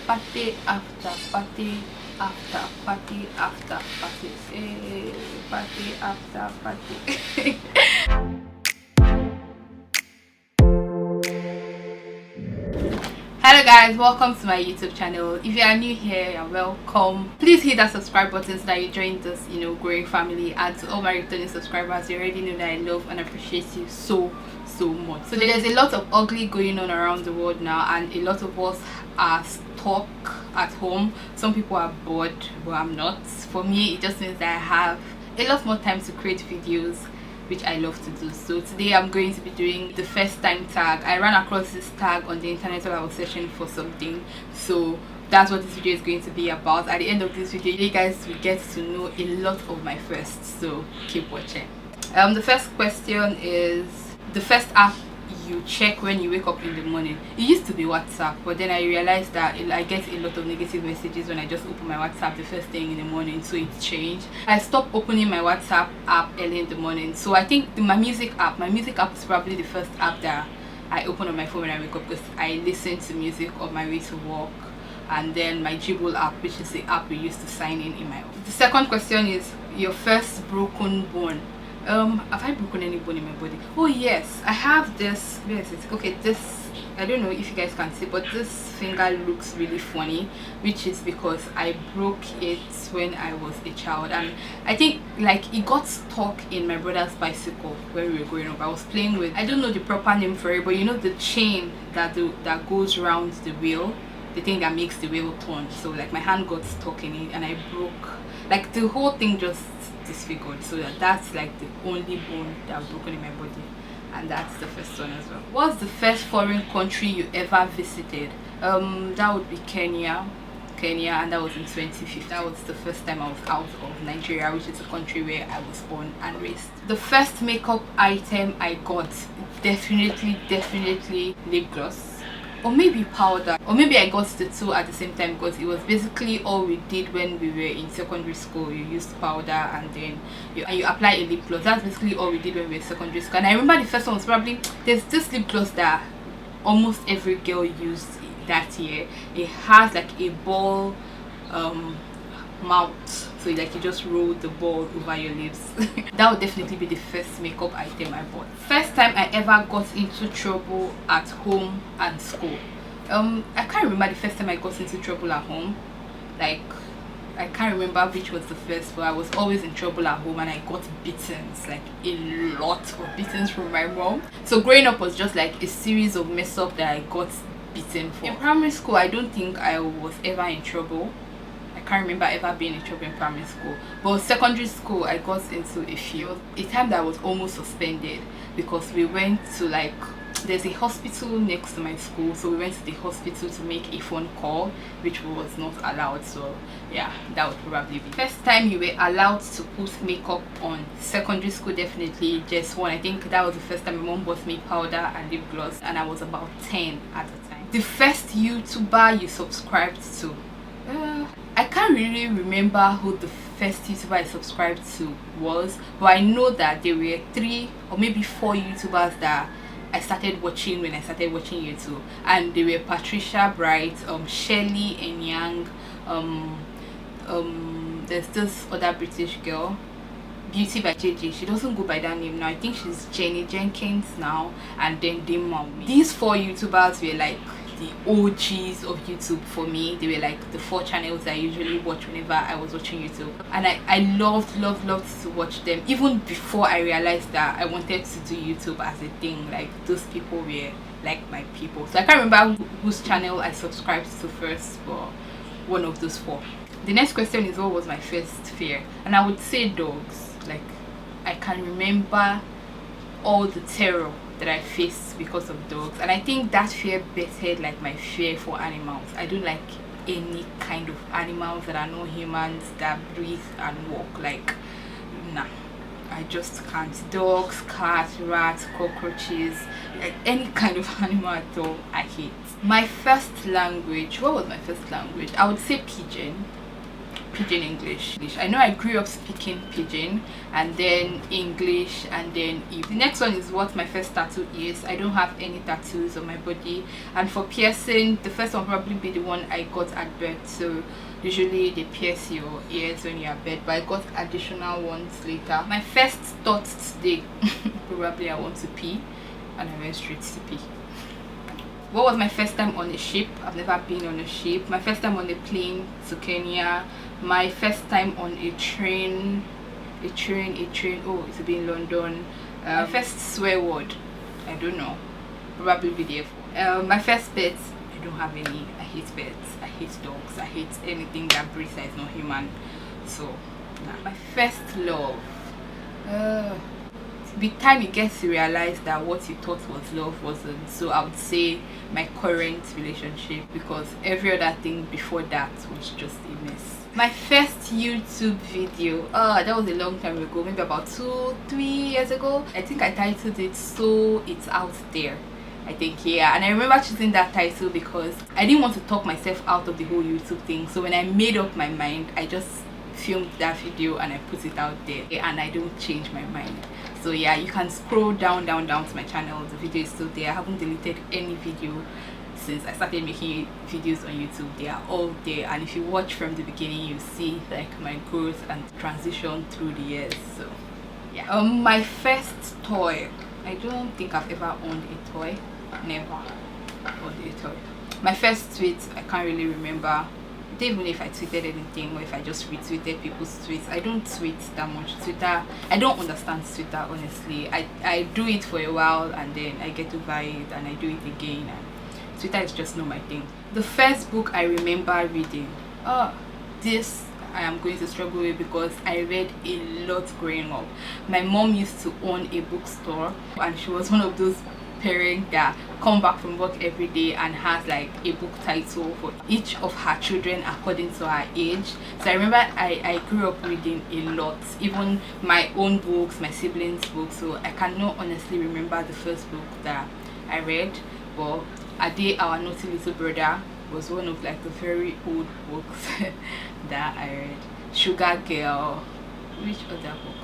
Party after party after party after party. Party after party. Hello guys, welcome to my YouTube channel. If you are new here, you're welcome. Please hit that subscribe button so that you join this growing family. And to all my returning subscribers, you already know that I love and appreciate you so much. So there's a lot of ugly going on around the world now, and a lot of us are stuck at home. Some people are bored, but I'm not. For me, it just means that I have a lot more time to create videos, which I love to do. So today I'm going to be doing the first time tag. I ran across this tag on the internet while I was searching for something, so that's what this video is going to be about. At the end of this video, you guys will get to know a lot of my firsts, so keep watching. The first question is the first app you check when you wake up in the morning. It used to be WhatsApp, but then I realized that I get a lot of negative messages when I just open my WhatsApp the first thing in the morning, so it's changed. I stopped opening my WhatsApp app early in the morning, so I think my music app is probably the first app that I open on my phone when I wake up, because I listen to music on my way to work. And then my Dribble app, which is the app we use to sign in my office. The second question is your first broken bone. Have I broken any bone in my body? Oh yes, I have this. Where is it? Okay, this, I don't know if you guys can see, but this finger looks really funny, which is because I broke it when I was a child, and I think like it got stuck in my brother's bicycle when we were growing up. I was playing with, I don't know the proper name for it, but you know the chain that goes around the wheel, the thing that makes the wheel turn. So like my hand got stuck in it and I broke, like the whole thing just disfigured. So that's like the only bone that I've broken in my body, and that's the first one as well. What's the first foreign country you ever visited? That would be Kenya, and that was in 2015. That was the first time I was out of Nigeria, which is a country where I was born and raised. The first makeup item I got, definitely lip gloss, or maybe powder, or maybe I got the two at the same time, because it was basically all we did when we were in secondary school. You used powder and then you apply a lip gloss. That's basically all we did when we were in secondary school. And I remember the first one was probably, there's this lip gloss that almost every girl used that year. It has like a ball mouth, so like you just roll the ball over your lips. That would definitely be the first makeup item I bought. First time I ever got into trouble at home and school. I can't remember the first time I got into trouble at home. Like I can't remember which was the first, but I was always in trouble at home, and I got beatings, like a lot of beatings from my mom. So growing up was just like a series of mess up that I got beaten for. In primary school, I don't think I was ever in trouble. I can't remember ever being in trouble in primary school, but secondary school I got into a few. A time that I was almost suspended because we went to, like, there's a hospital next to my school, so we went to the hospital to make a phone call, which was not allowed. So yeah, that would probably be first time you were allowed to put makeup on. Secondary school, definitely just one. I think that was the first time my mom bought me powder and lip gloss, and I was about 10 at the time. The first YouTuber you subscribed to. I can't really remember who the first YouTuber I subscribed to was, but I know that there were 3 or maybe 4 YouTubers that I started watching when I started watching YouTube, and they were Patricia Bright, Shelly and Yang, there's this other British girl, Beauty by JJ. She doesn't go by that name now. I think she's Jenny Jenkins now, and then Dame. These 4 YouTubers were like the OGs of YouTube for me. They were like the 4 channels I usually watch whenever I was watching YouTube, and I loved to watch them even before I realized that I wanted to do YouTube as a thing. Like those people were like my people. So I can't remember whose channel I subscribed to first, but one of those 4. The next question is, what was my first fear? And I would say dogs. Like I can remember all the terror that I faced because of dogs, and I think that fear bettered like my fear for animals. I don't like any kind of animals that are not humans, that breathe and walk. Like nah, I just can't. Dogs, cats, rats, cockroaches, like any kind of animal at all, I hate. My first language, what was my first language? I would say Pidgin. Pidgin English. I know I grew up speaking Pidgin and then English and then Igbo. The next one is what my first tattoo is. I don't have any tattoos on my body, and for piercing, the first one probably be the one I got at birth. So usually they pierce your ears when you're at bed, but I got additional ones later. My first thought today probably I want to pee, and I went straight to pee. What was my first time on a ship? I've never been on a ship. My first time on a plane to Kenya. My first time on a train. Oh, it's been in London. My first swear word, I don't know, probably video. My first pet, I don't have any. I hate pets, I hate dogs, I hate anything that breathes that is not human. So nah. My first love, the time you get to realize that what you thought was love wasn't. So I would say my current relationship, because every other thing before that was just a mess. My first YouTube video, that was a long time ago, maybe about 2-3 years ago. I think I titled it So It's Out There, I think. Yeah, and I remember choosing that title because I didn't want to talk myself out of the whole YouTube thing. So when I made up my mind, I just filmed that video and I put it out there, and I don't change my mind. So yeah, you can scroll down to my channel. The video is still there. I haven't deleted any video since I started making videos on YouTube. They are all there, and if you watch from the beginning, you see like my growth and transition through the years. So yeah. My first toy, I don't think I've ever owned a toy. Never owned a toy. My first tweet, I can't really remember. Even if I tweeted anything or if I just retweeted people's tweets. I don't tweet that much. Twitter, I don't understand Twitter, honestly. I do it for a while and then I get over it and I do it again, and Twitter is just not my thing. The first book I remember reading, this I am going to struggle with because I read a lot growing up. My mom used to own a bookstore, and she was one of those parent that come back from work every day and has like a book title for each of her children according to her age. So I remember I grew up reading a lot, even my own books, my siblings' books. So I cannot honestly remember the first book that I read, but Ade, Our Naughty Little Brother was one of like the very old books that I read. Sugar Girl. Which other book?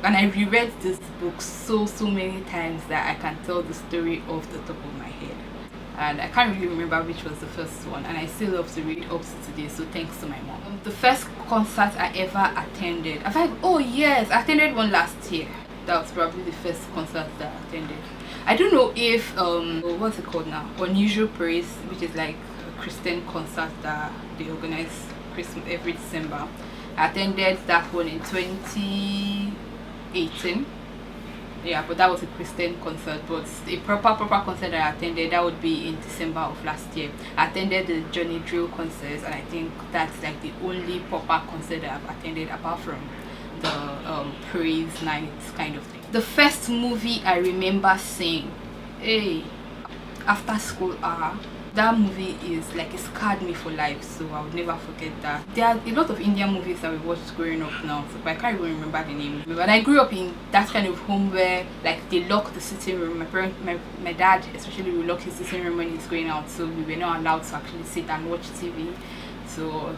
And I reread this book so many times that I can tell the story off the top of my head, and I can't really remember which was the first one, and I still love to read up to today, so thanks to my mom. The first concert I ever attended, oh yes, I attended one last year. That was probably the first concert that I attended. I don't know if what's it called now, Unusual Praise, which is like a Christian concert that they organize Christmas every December. I attended that one in 2018. Yeah, but that was a Christian concert. But a proper concert that I attended, that would be in December of last year. I attended the Johnny Drill concerts, and I think that's like the only proper concert that I've attended apart from the praise nights kind of thing. The first movie I remember seeing, After School Hour. That movie is like, it scarred me for life, so I would never forget that. There are a lot of Indian movies that we watched growing up now, but I can't even remember the name. But I grew up in that kind of home where like they lock the sitting room. My dad especially will lock his sitting room when he's going out, so we were not allowed to actually sit and watch TV. So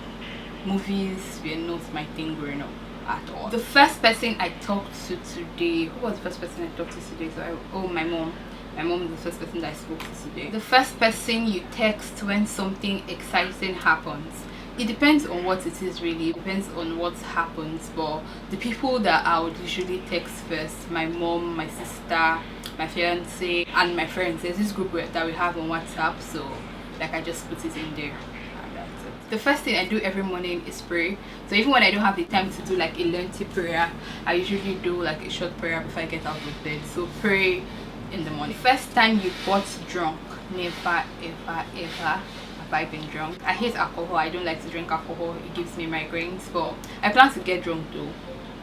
movies were not my thing growing up at all. The first person I talked to today, who was the first person I talked to today? My mom. My mom is the first person that I spoke to today. The first person you text when something exciting happens. It depends on what it is, really. It depends on what happens, but the people that I would usually text first, my mom, my sister, my fiance, and my friends. There's this group that we have on WhatsApp, so like I just put it in there. The first thing I do every morning is pray. So even when I don't have the time to do like a lengthy prayer, I usually do like a short prayer before I get out of bed. So pray in the morning. First time you got drunk? Never ever have I been drunk. I hate alcohol. I don't like to drink alcohol. It gives me migraines, but I plan to get drunk though,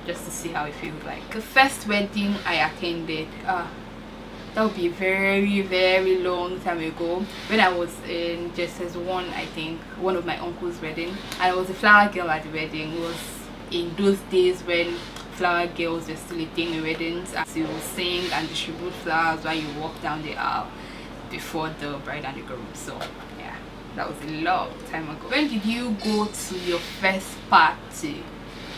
just to see how it feels like. The first wedding I attended, that would be a very long time ago, when I was in JSS1, I think, one of my uncle's wedding, and I was a flower girl at the wedding. It was in those days when flower girls were still a thing in weddings, and you will sing and distribute flowers while you walk down the aisle before the bride and the groom. So yeah, That was a long time ago. When did you go to your first party?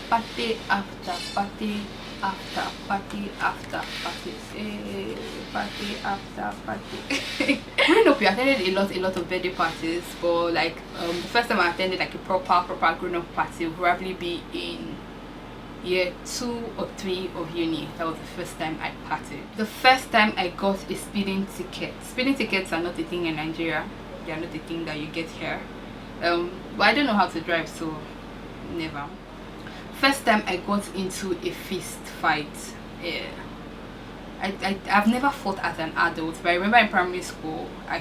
Party after party after party after party. Party after party. Growing up, we attended a lot of birthday parties, but like the first time I attended like a proper grown up party would probably be in year 2 or 3 of uni. That was the first time I partied. The first time I got a speeding ticket. Speeding tickets are not a thing in Nigeria. They are not a thing that you get here. But I don't know how to drive, so never. First time I got into a fist fight. Yeah. I've never fought as an adult, but I remember in primary school I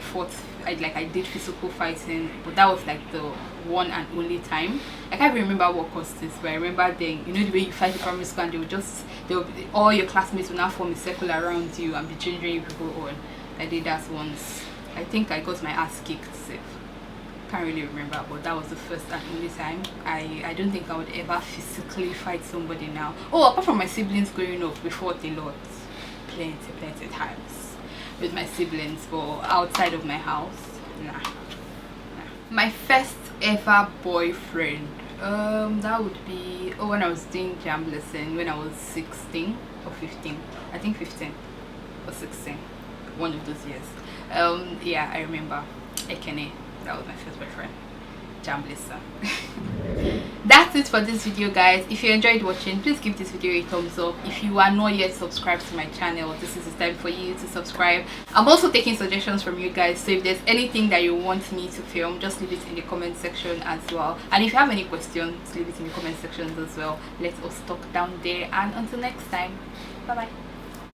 did physical fighting, but that was like the one and only time. I can't remember what caused this, but I remember then, you know, the way you fight in primary school and all your classmates will now form a circle around you and be changing you people on. I did that once. I think I got my ass kicked safe. Can't really remember, but that was the first and only time. I don't think I would ever physically fight somebody now. Oh, apart from my siblings growing up, we fought a lot. Plenty times with my siblings, but outside of my house, nah. My first ever boyfriend, that would be when I was doing jam lesson when I was 16 or 15. I think 15 or 16, one of those years. Yeah, I remember Ekene. That was my first boyfriend. Jam lesson. That's it for this video, guys. If you enjoyed watching, please give this video a thumbs up. If you are not yet subscribed to my channel, this is the time for you to subscribe. I'm also taking suggestions from you guys, so if there's anything that you want me to film, just leave it in the comment section as well. And if you have any questions, leave it in the comment sections as well. Let us talk down there, and until next time, bye bye.